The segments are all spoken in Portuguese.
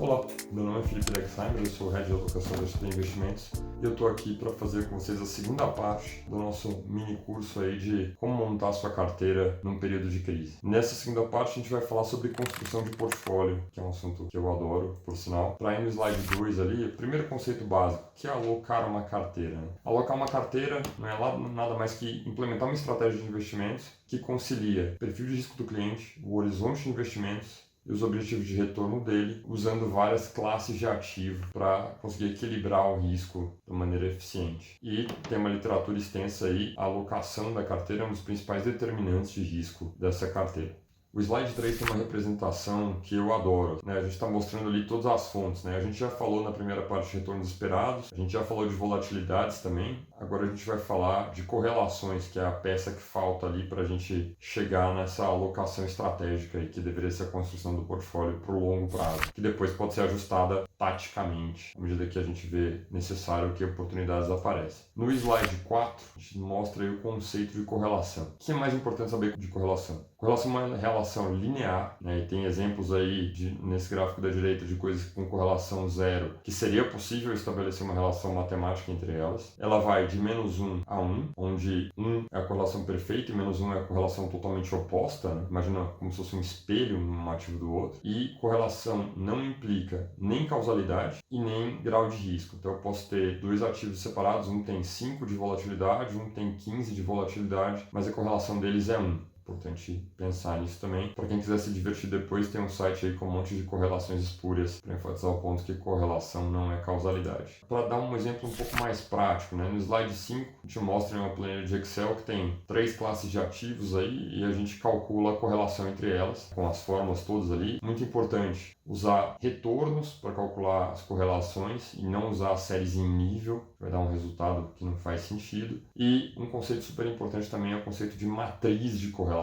Olá, meu nome é Felipe Rexheimer, eu sou o Head de Alocação da XP Investimentos e eu estou aqui para fazer com vocês a segunda parte do nosso mini curso aí de como montar sua carteira num período de crise. Nessa segunda parte a gente vai falar sobre construção de portfólio, que é um assunto que eu adoro, por sinal. Para ir no slide 2 ali, o primeiro conceito básico, que é alocar uma carteira. Alocar uma carteira não é nada mais que implementar uma estratégia de investimentos que concilia o perfil de risco do cliente, o horizonte de investimentos e os objetivos de retorno dele, usando várias classes de ativo para conseguir equilibrar o risco de maneira eficiente. E tem uma literatura extensa aí, a alocação da carteira é um dos principais determinantes de risco dessa carteira. O slide 3 tem uma representação que eu adoro, né? A gente está mostrando ali todas as fontes, né? A gente já falou na primeira parte de retornos esperados, a gente já falou de volatilidades também, agora a gente vai falar de correlações, que é a peça que falta ali para a gente chegar nessa alocação estratégica aí, que deveria ser a construção do portfólio para o longo prazo, que depois pode ser ajustada taticamente, à medida que a gente vê necessário que oportunidades aparecem. No slide 4, a gente mostra aí o conceito de correlação. O que é mais importante saber de correlação? Correlação é uma relação linear, né? E tem exemplos aí nesse gráfico da direita de coisas com correlação zero, que seria possível estabelecer uma relação matemática entre elas. Ela vai de -1 a 1, onde 1 é a correlação perfeita e -1 é a correlação totalmente oposta, né? Imagina como se fosse um espelho um ativo do outro. E correlação não implica nem causalidade e nem grau de risco. Então eu posso ter dois ativos separados, um tem 5 de volatilidade, um tem 15 de volatilidade, mas a correlação deles é 1. Importante pensar nisso também. Para quem quiser se divertir depois, tem um site aí com um monte de correlações espúrias para enfatizar o ponto que correlação não é causalidade. Para dar um exemplo um pouco mais prático, né? No slide 5, a gente mostra uma planilha de Excel que tem 3 classes de ativos aí e a gente calcula a correlação entre elas, com as fórmulas todas ali. Muito importante usar retornos para calcular as correlações e não usar séries em nível, vai dar um resultado que não faz sentido. E um conceito super importante também é o conceito de matriz de correlação.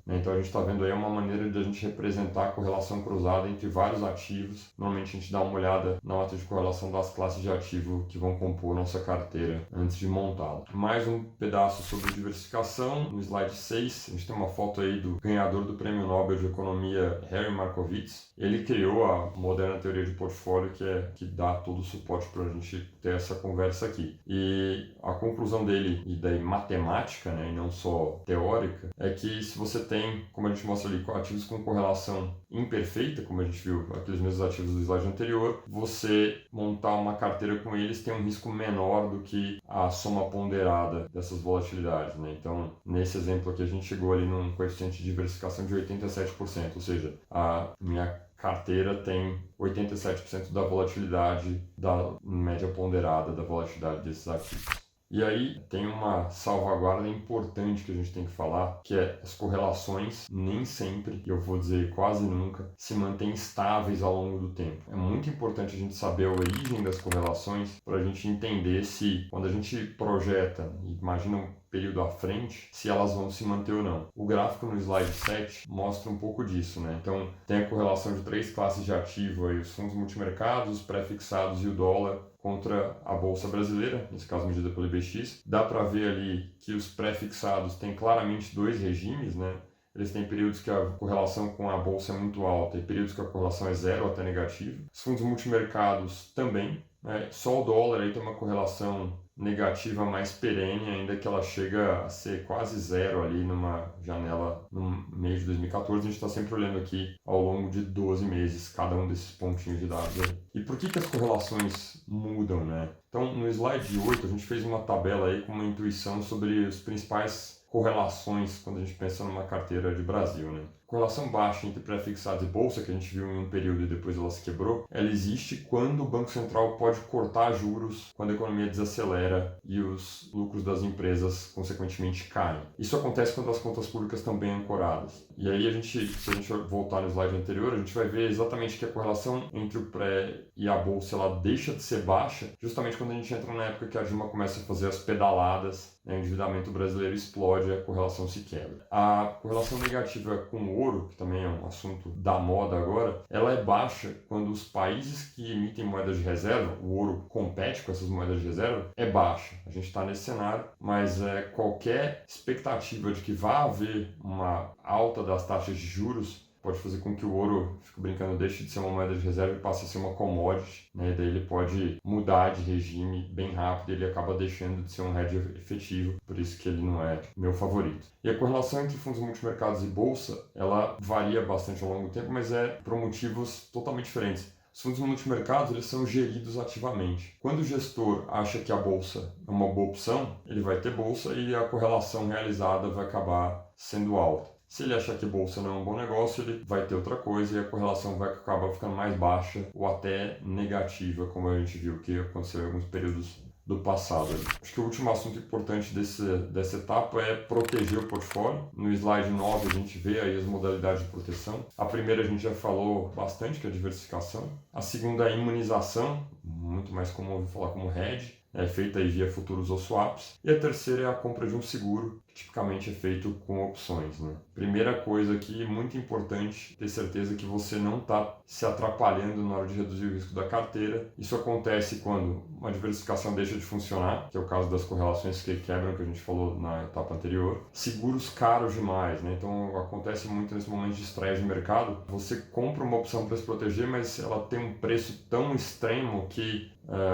Então a gente está vendo aí uma maneira de a gente representar a correlação cruzada entre vários ativos. Normalmente a gente dá uma olhada na matriz de correlação das classes de ativo que vão compor nossa carteira antes de montá-la. Mais um pedaço sobre diversificação. No slide 6, a gente tem uma foto aí do ganhador do Prêmio Nobel de Economia, Harry Markowitz. Ele criou a moderna teoria de portfólio que dá todo o suporte para a gente ter essa conversa aqui. E a conclusão dele, e daí matemática, né, e não só teórica, é que se você tem, como a gente mostra ali, ativos com correlação imperfeita, como a gente viu aqueles mesmos ativos do slide anterior, você montar uma carteira com eles tem um risco menor do que a soma ponderada dessas volatilidades, né? Então, nesse exemplo aqui, a gente chegou ali num coeficiente de diversificação de 87%, ou seja, a minha carteira tem 87% da volatilidade da média ponderada da volatilidade desses ativos. E aí tem uma salvaguarda importante que a gente tem que falar, que é as correlações nem sempre, e eu vou dizer quase nunca, se mantêm estáveis ao longo do tempo. É muito importante a gente saber a origem das correlações para a gente entender se, quando a gente projeta, imagina um período à frente, se elas vão se manter ou não. O gráfico no slide 7 mostra um pouco disso, né? Então tem a correlação de 3 classes de ativo, aí, os fundos multimercados, os pré-fixados e o dólar, contra a Bolsa Brasileira, nesse caso medida pelo IBX. Dá para ver ali que os pré-fixados têm claramente 2 regimes, né? Eles têm períodos que a correlação com a Bolsa é muito alta e períodos que a correlação é zero até negativa. Os fundos multimercados também, né? Só o dólar aí tem uma correlação negativa mais perene, ainda que ela chega a ser quase zero ali numa janela no mês de 2014. A gente está sempre olhando aqui ao longo de 12 meses, cada um desses pontinhos de dados aí. E por que as correlações mudam, né? Então, no slide 8, a gente fez uma tabela aí com uma intuição sobre os principais correlações quando a gente pensa numa carteira de Brasil, né? Correlação baixa entre pré-fixados e bolsa, que a gente viu em um período e depois ela se quebrou, ela existe quando o Banco Central pode cortar juros, quando a economia desacelera e os lucros das empresas, consequentemente, caem. Isso acontece quando as contas públicas estão bem ancoradas. E aí, se a gente voltar no slide anterior, a gente vai ver exatamente que a correlação entre o pré e a bolsa ela deixa de ser baixa, justamente quando a gente entra na época que a Dilma começa a fazer as pedaladas, né, o endividamento brasileiro explode e a correlação se quebra. A correlação negativa com o ouro, que também é um assunto da moda agora, ela é baixa quando os países que emitem moedas de reserva, o ouro compete com essas moedas de reserva, é baixa. A gente está nesse cenário, mas qualquer expectativa de que vá haver uma alta das taxas de juros pode fazer com que o ouro, fico brincando, deixe de ser uma moeda de reserva e passe a ser uma commodity, né? E daí ele pode mudar de regime bem rápido e ele acaba deixando de ser um hedge efetivo, por isso que ele não é meu favorito. E a correlação entre fundos multimercados e bolsa, ela varia bastante ao longo do tempo, mas é por motivos totalmente diferentes. Os fundos multimercados, eles são geridos ativamente. Quando o gestor acha que a bolsa é uma boa opção, ele vai ter bolsa e a correlação realizada vai acabar sendo alta. Se ele achar que bolsa não é um bom negócio, ele vai ter outra coisa e a correlação vai acabar ficando mais baixa ou até negativa, como a gente viu que aconteceu em alguns períodos do passado. Acho que o último assunto importante dessa etapa é proteger o portfólio. No slide 9 a gente vê aí as modalidades de proteção. A primeira a gente já falou bastante, que é a diversificação. A segunda é a imunização, muito mais comum ouvir falar como hedge, é feita aí via futuros ou swaps. E a terceira é a compra de um seguro, que tipicamente é feito com opções, né? Primeira coisa aqui, muito importante, ter certeza que você não está se atrapalhando na hora de reduzir o risco da carteira. Isso acontece quando uma diversificação deixa de funcionar, que é o caso das correlações que quebram, que a gente falou na etapa anterior. Seguros caros demais, né? Então acontece muito nesse momento de estresse de mercado. Você compra uma opção para se proteger, mas ela tem um preço tão extremo que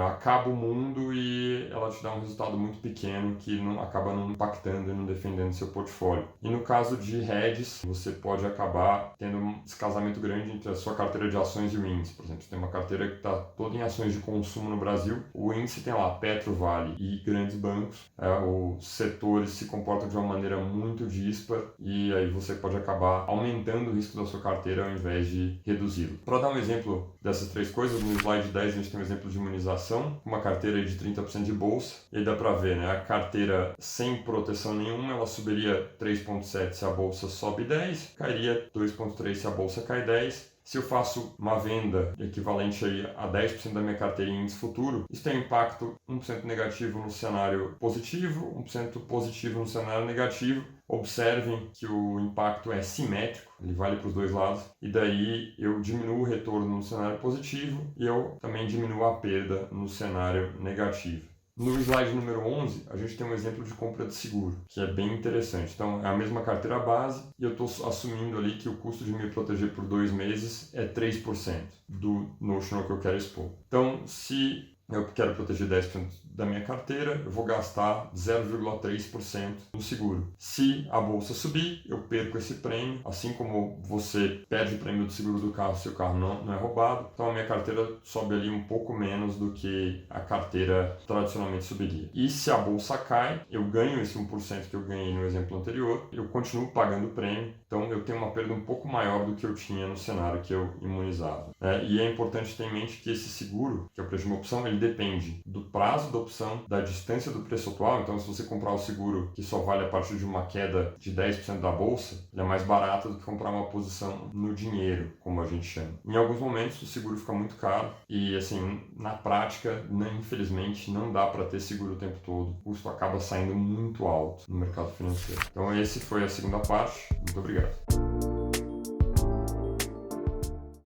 acaba o mundo e ela te dá um resultado muito pequeno que acaba não impactando e não defendendo seu portfólio. E no caso de hedges, você pode acabar tendo um descasamento grande entre a sua carteira de ações e o índice. Por exemplo, você tem uma carteira que está toda em ações de consumo no Brasil, o índice tem lá Petro, Vale e grandes bancos, os setores se comportam de uma maneira muito dispar e aí você pode acabar aumentando o risco da sua carteira ao invés de reduzi-lo. Para dar um exemplo dessas três coisas, no slide 10 a gente tem um exemplo de imunização, uma carteira de 30% de bolsa, e aí dá para ver, né? A carteira sem proteção nenhuma, ela subiria 3,7 se a bolsa sobe 10, cairia 2,3 se a bolsa cai 10. Se eu faço uma venda equivalente aí a 10% da minha carteira em índice futuro, isso tem impacto 1% negativo no cenário positivo, 1% positivo no cenário negativo. Observem que o impacto é simétrico, ele vale para os dois lados, e daí eu diminuo o retorno no cenário positivo e eu também diminuo a perda no cenário negativo. No slide número 11, a gente tem um exemplo de compra de seguro, que é bem interessante. Então, é a mesma carteira base e eu estou assumindo ali que o custo de me proteger por 2 meses é 3% do notional que eu quero expor. Então, se eu quero proteger 10% da minha carteira, eu vou gastar 0,3% no seguro. Se a bolsa subir, eu perco esse prêmio, assim como você perde o prêmio do seguro do carro se o carro não é roubado. Então a minha carteira sobe ali um pouco menos do que a carteira tradicionalmente subiria. E se a bolsa cai, eu ganho esse 1% que eu ganhei no exemplo anterior, eu continuo pagando o prêmio, então eu tenho uma perda um pouco maior do que eu tinha no cenário que eu imunizava. E é importante ter em mente que esse seguro, que é o preço de uma opção, ele depende do prazo da opção, da distância do preço atual. Então, se você comprar o seguro que só vale a partir de uma queda de 10% da bolsa, ele é mais barato do que comprar uma posição no dinheiro, como a gente chama. Em alguns momentos, o seguro fica muito caro e, assim, na prática, infelizmente, não dá para ter seguro o tempo todo. O custo acaba saindo muito alto no mercado financeiro. Então, esse foi a segunda parte. Muito obrigado.